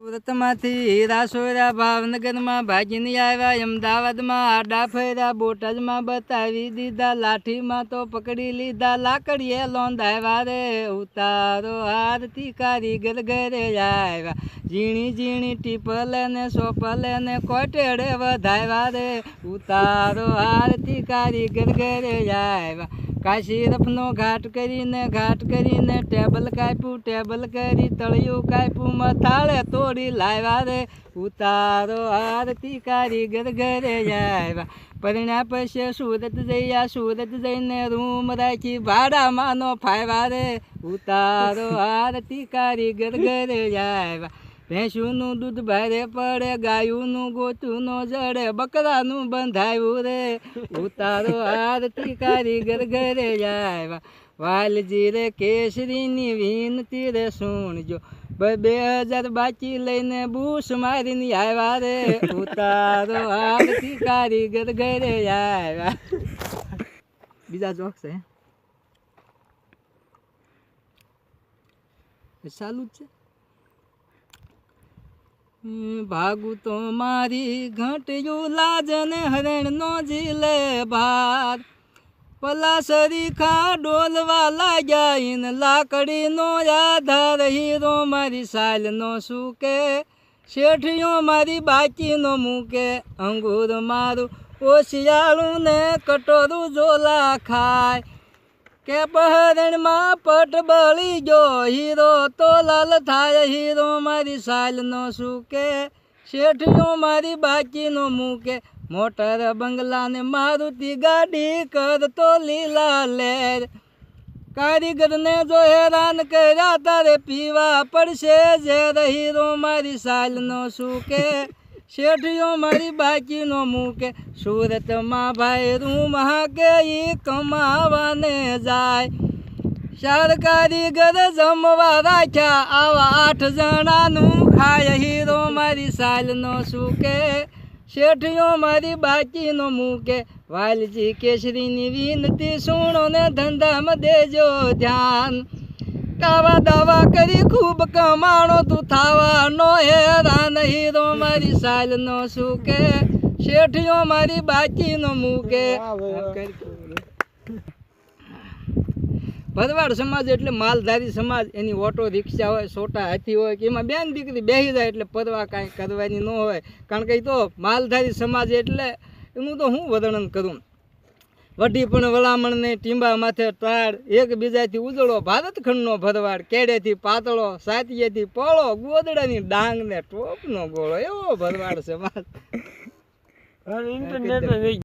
સુરતમાંથી રાસોરા ભાવનગરમાં ભાગીને આવ્યા, અમદાવાદમાં આડા ફર્યા, બોટાદમાં બતાવી દીધા, લાઠીમાં તો પકડી લીધા, લાકડીએ લોંધાવ્યા રે. ઉતારો આરતી કારીગર ઘરે આવ્યા, ઝીણી ઝીણી ટીપલે ને સોપલે ને કોટેડે વધાવ્યા રે. ઉતારો આરતી કારીગર ઘરે આવ્યા, કાશી રફનો ઘાટ કરીને ટેબલ કાપ્યું, ટેબલ કરી તળિયું કાપ્યું, મથાળે તોડી લાવ્યા રે. ઉતારો આરતી કારીગર ઘરે આવ્યા, પરિણ્યા પછી સુરત જયા, સુરત જઈને રૂમ રાખી ભાડામાં નો ફાવ્યા રે. ઉતારો આરતી કારીગર ઘરે આવ્યા, ભેંસુનું દૂધ ભારે પડે, ગાયુંનું ગોતું નો જડે, બકરાનું બંધાયું રે. ઉતારો આરતી કારીગર ઘરે આવ્યા, વાલજી રે કેસરીની વિનતી રે સુણજો, 2000 બાકી લઈને બૂસ મારીને આવ્યા રે. ઉતારો આરતી કારીગર ઘરે આવ્યા. બીજા જોક છે ચાલુ જ છે. ભાગું તો મારી ઘંટિયું લાજને હરણનો જીલે ભાર, પલાસરી ખા ડોલવા લાગ્યા, ઇન લાકડીનો આધાર, હીરો મારી સાલનો સૂકે, શેઠિયો મારી બાકીનો મૂકે, અંગૂર મારું ઓશિયાળું ને કટોરું ઝોલા ખાય, કે પહરણમાં પટ બળી ગયો, હીરો તો લાલ થાય, હીરો મારી સાલનો સૂકે, શેઠિયો મારી બાકીનો મૂકે, મોટર બંગલા ને મારુતિ ગાડી કરતો લીલા લેર, કારીગરને જો હેરાન કર્યા તારે પીવા પડશે ઝેર, હીરો મારી સાલનો સૂકે, શેઠિયો મારી બાકીનો મૂકે. સુરતમાં ભાઈ રૂમ હાકે ઈ કમાવાને જાય, સરકારી ઘર જમવા રાખ્યા, આવા 8 જણાનું ખાય, હીરો મારી સાલનો સૂકે, શેઠિયો મારી બાકીનો મૂકે. વાલજી કેસરીની વિનતી સુણો ને ધંધામાં દેજો ધ્યાન, કાવા દાવા કરી ખૂબ કમાણો તું થાવા નો હેરાન, હીરો મારી સાલનો સૂકે, શેઠિયો મારી બાકીનો મૂકે. ભરવાડ સમાજ એટલે માલધારી સમાજ, એની ઓટો રિક્ષા હોય, છોટા હાથી હોય, કે એમાં બેન દીકરી બેસી જાય એટલે પરવા કાંઈ કરવાની ન હોય, કારણ કે તો માલધારી સમાજ એટલે એનું તો હું વર્ણન કરું. વઢી પણ વલામણને ટીંબા માથે તાળ, એકબીજાથી ઉજળો ભારતખંડનો ભરવાડ, કેડેથી પાતળો, સાતીએથી પોળો, ગોદડાની ડાંગ ને ટોપનો ગોળો, એવો ભરવાડ સમાજ.